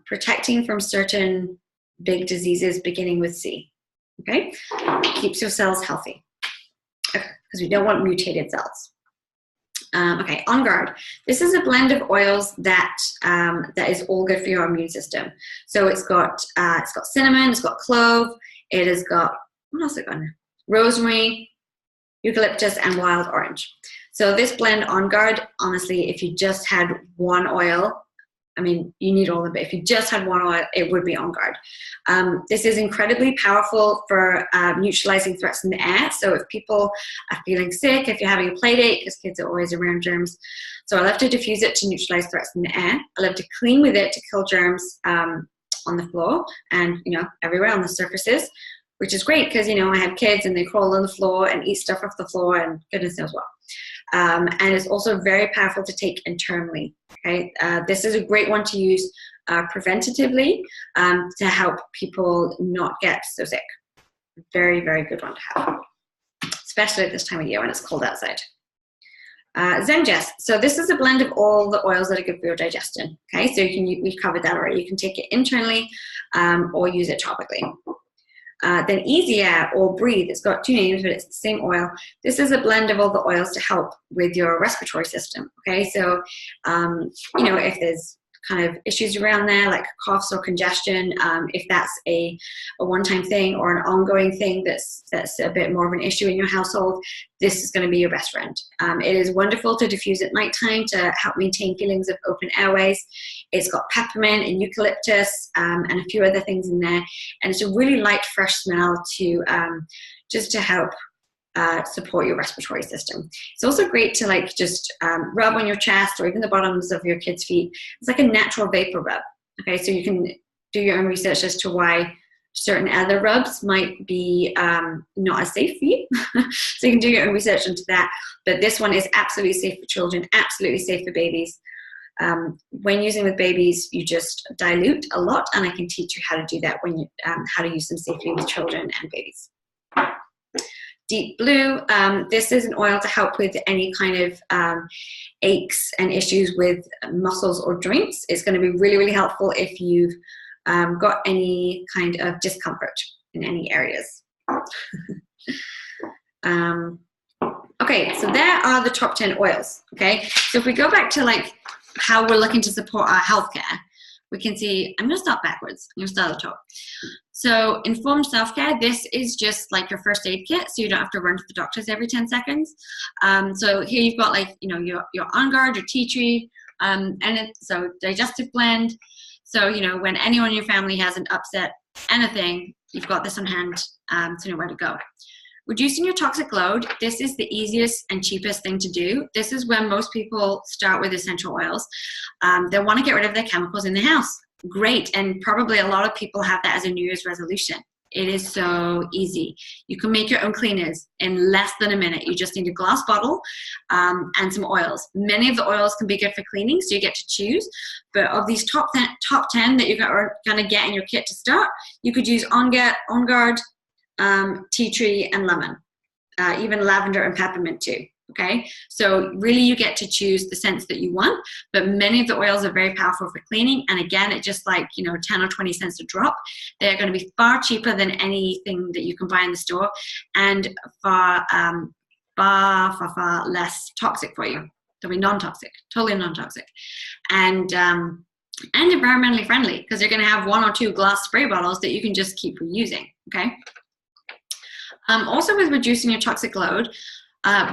protecting from certain big diseases beginning with C. Okay, keeps your cells healthy. Okay, because we don't want mutated cells. Okay, On Guard. This is a blend of oils that is all good for your immune system. So it's got cinnamon, it's got clove, it has got, what else has it got? Rosemary, eucalyptus, and wild orange. So this blend, On Guard, honestly, if you just had one oil, I mean, you need all of it. If you just had one oil, it would be On Guard. This is incredibly powerful for neutralizing threats in the air. So if people are feeling sick, if you're having a play date, because kids are always around germs. So I love to diffuse it to neutralize threats in the air. I love to clean with it to kill germs on the floor and, everywhere on the surfaces, which is great because, I have kids and they crawl on the floor and eat stuff off the floor and goodness knows what. And it's also very powerful to take internally. Okay, this is a great one to use preventatively to help people not get so sick. Very, very good one to have, especially at this time of year when it's cold outside. Zengest. So this is a blend of all the oils that are good for your digestion. Okay, so we've covered that already. You can take it internally or use it topically. Then Easy Air or Breathe, it's got two names, but it's the same oil. This is a blend of all the oils to help with your respiratory system, okay? So, if there's kind of issues around there, like coughs or congestion, if that's a one-time thing or an ongoing thing that's a bit more of an issue in your household, this is going to be your best friend. It is wonderful to diffuse at nighttime to help maintain feelings of open airways. It's got peppermint and eucalyptus and a few other things in there. And it's a really light, fresh smell to just to help support your respiratory system. It's also great to just rub on your chest or even the bottoms of your kids' feet. It's like a natural vapor rub. Okay, so you can do your own research as to why certain other rubs might be not as safe for you. So you can do your own research into that. But this one is absolutely safe for children, absolutely safe for babies. When using with babies, you just dilute a lot, and I can teach you how to do that when you how to use them safely with children and babies. Deep Blue, this is an oil to help with any kind of aches and issues with muscles or joints. It's going to be really, really helpful if you've got any kind of discomfort in any areas. Okay, so there are the top 10 oils, okay? So if we go back to how we're looking to support our healthcare, we can see, I'm gonna start backwards. I'm gonna start at the top. So informed self-care, this is just like your first aid kit, so you don't have to run to the doctors every 10 seconds. So here you've got your On Guard, your tea tree, so digestive blend. So, when anyone in your family has an upset anything, you've got this on hand to know where to go. Reducing your toxic load, this is the easiest and cheapest thing to do. This is when most people start with essential oils. They want to get rid of their chemicals in the house. Great, and probably a lot of people have that as a New Year's resolution. It is so easy. You can make your own cleaners in less than a minute. You just need a glass bottle and some oils. Many of the oils can be good for cleaning, so you get to choose. But of these top 10 that you're going to get in your kit to start, you could use On Guard, tea tree, and lemon, even lavender and peppermint too. Okay, so really you get to choose the scents that you want, but many of the oils are very powerful for cleaning, and again, it's just 10 or 20 cents a drop. They're going to be far cheaper than anything that you can buy in the store, and far less toxic for you. They'll be non-toxic, totally non-toxic, and environmentally friendly, because you're going to have 1 or 2 glass spray bottles that you can just keep reusing. Okay. Also, with reducing your toxic load,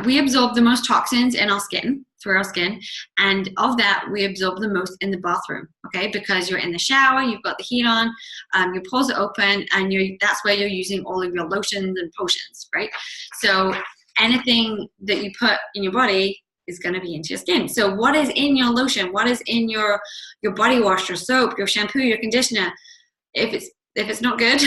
we absorb the most toxins in our skin, through our skin, and of that, we absorb the most in the bathroom, okay? Because you're in the shower, you've got the heat on, your pores are open, and that's where you're using all of your lotions and potions, right? So anything that you put in your body is going to be into your skin. So what is in your lotion? What is in your body wash, your soap, your shampoo, your conditioner? If it's not good,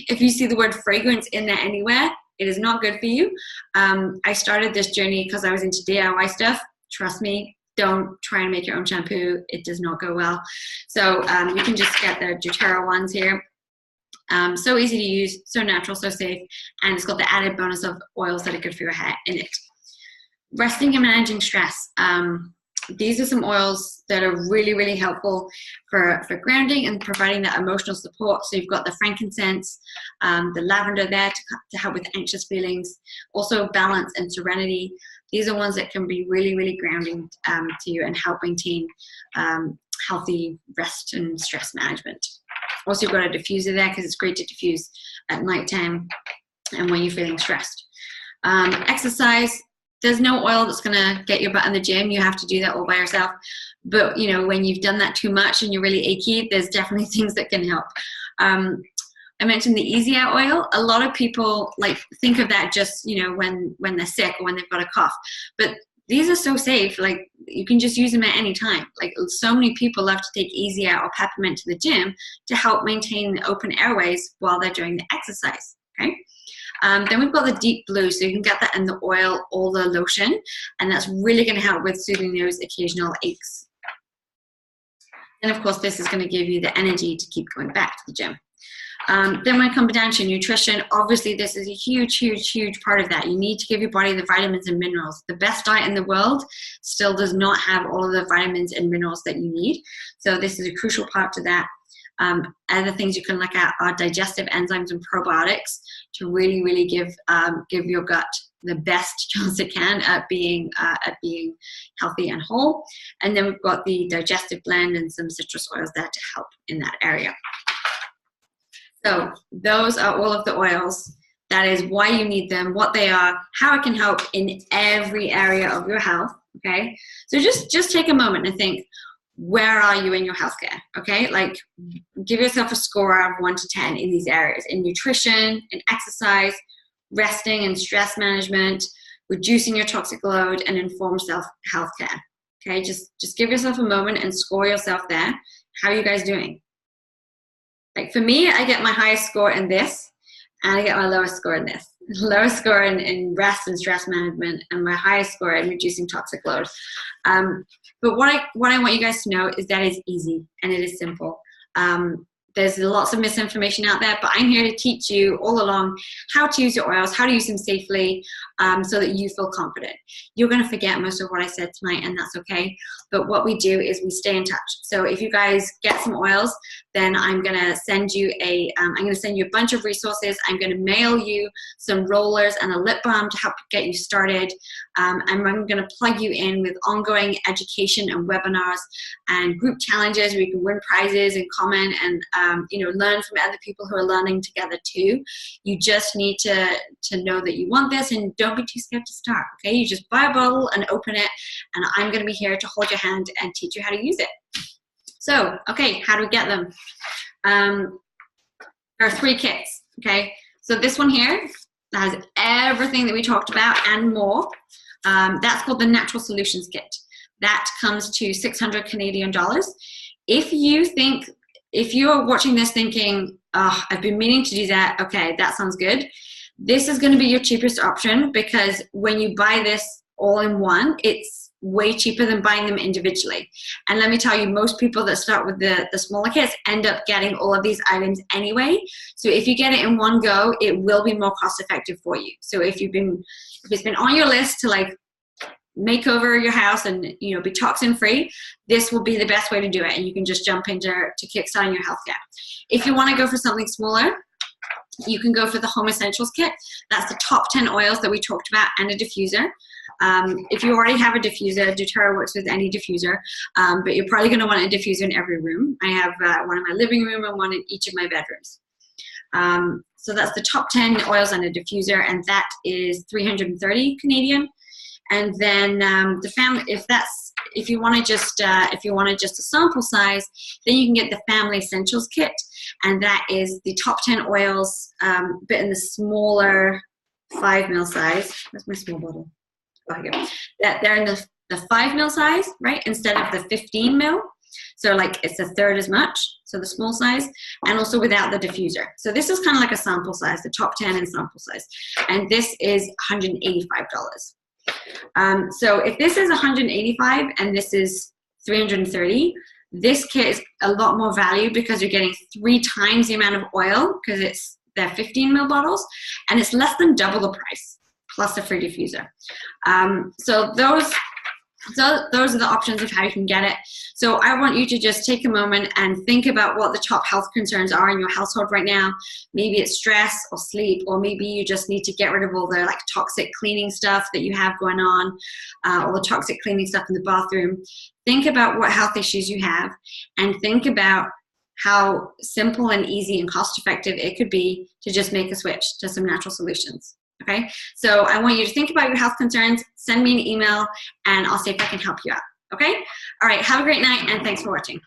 if you see the word fragrance in there anywhere, it is not good for you. I started this journey because I was into DIY stuff. Trust me, don't try and make your own shampoo. It does not go well. So you can just get the doTERRA ones here. So easy to use, so natural, so safe, and it's got the added bonus of oils that are good for your hair in it. resting and managing stress. These are some oils that are really, really helpful for grounding and providing that emotional support. So you've got the frankincense, the lavender there to help with anxious feelings, also balance and serenity. These are ones that can be really, really grounding to you and help maintain healthy rest and stress management. Also, you've got a diffuser there because it's great to diffuse at nighttime and when you're feeling stressed. Exercise. There's no oil that's going to get your butt in the gym. You have to do that all by yourself. But, you know, when you've done that too much and you're really achy, there's definitely things that can help. I mentioned the Easy Out oil. A lot of people like think of that just, you know, when they're sick or when they've got a cough. But these are so safe. Like, you can just use them at any time. Like, so many people love to take Easy Out or peppermint to the gym to help maintain open airways while they're doing the exercise. Okay. Then we've got the Deep Blue, so you can get that in the oil or the lotion, and that's really going to help with soothing those occasional aches. And of course, this is going to give you the energy to keep going back to the gym. Then when it comes down to nutrition, obviously this is a huge, huge, huge part of that. You need to give your body the vitamins and minerals. The best diet in the world still does not have all of the vitamins and minerals that you need. So this is a crucial part to that. Other things you can look at are digestive enzymes and probiotics to really, really give your gut the best chance it can at being healthy and whole. And then we've got the digestive blend and some citrus oils there to help in that area. So those are all of the oils. That is why you need them, what they are, how it can help in every area of your health. Okay, so just take a moment and think, where are you in your healthcare? Okay, like give yourself a score of 1 to 10 in these areas: in nutrition, in exercise, resting and stress management, reducing your toxic load, and informed healthcare. Okay, just give yourself a moment and score yourself there. How are you guys doing? Like for me, I get my highest score in this, and I get my lowest score in this. Lowest score in rest and stress management, and my highest score in reducing toxic load. But what I want you guys to know is that it's easy and it is simple. There's lots of misinformation out there, but I'm here to teach you all along how to use your oils, how to use them safely, so that you feel confident. You're going to forget most of what I said tonight, and that's okay. But what we do is we stay in touch. So if you guys get some oils, then I'm going to send you a bunch of resources. I'm going to mail you some rollers and a lip balm to help get you started. And I'm going to plug you in with ongoing education and webinars and group challenges where you can win prizes and comment and learn from other people who are learning together too. You just need to know that you want this, and don't be too scared to start. Okay, you just buy a bottle and open it, and I'm going to be here to hold your hand and teach you how to use it. So, okay, how do we get them? There are 3 kits. Okay, so this one here has everything that we talked about and more. That's called the Natural Solutions Kit. That comes to 600 Canadian dollars. If you are watching this thinking, oh, I've been meaning to do that, okay, that sounds good. This is going to be your cheapest option, because when you buy this all in one, it's way cheaper than buying them individually. And let me tell you, most people that start with the smaller kits end up getting all of these items anyway. So if you get it in one go, it will be more cost effective for you. So if it's been on your list to like make over your house and be toxin free, this will be the best way to do it, and you can just jump into kickstarting your healthcare. If you want to go for something smaller, you can go for the Home Essentials Kit. That's the top 10 oils that we talked about and a diffuser. If you already have a diffuser, doTERRA works with any diffuser, but you're probably going to want a diffuser in every room. I have one in my living room and one in each of my bedrooms. So that's the top 10 oils and a diffuser, and that is 330 Canadian. And then the family, if you want to just a sample size, then you can get the Family Essentials Kit, and that is the top 10 oils, but in the smaller 5 ml size. Where's my small bottle? Oh, here. They're in the 5 ml size, right? Instead of the 15 ml. So like it's a third as much, so the small size, and also without the diffuser. So this is kind of like a sample size, the top 10 in sample size. And this is $185. So if this is 185 and this is 330, this kit is a lot more value because you're getting 3 times the amount of oil, because they're 15 ml bottles, and it's less than double the price. plus a free diffuser. So those are the options of how you can get it. So I want you to just take a moment and think about what the top health concerns are in your household right now. Maybe it's stress or sleep, or maybe you just need to get rid of all the like toxic cleaning stuff that you have going on, all the toxic cleaning stuff in the bathroom. Think about what health issues you have, and think about how simple and easy and cost effective it could be to just make a switch to some natural solutions. Okay, so I want you to think about your health concerns, send me an email, and I'll see if I can help you out. Okay? All right, have a great night, and thanks for watching.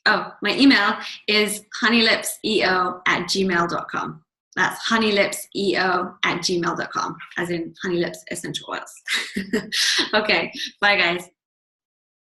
Oh, my email is honeylipseo@gmail.com. That's honeylipseo@gmail.com, as in Honey Lips Essential Oils. Okay, bye guys.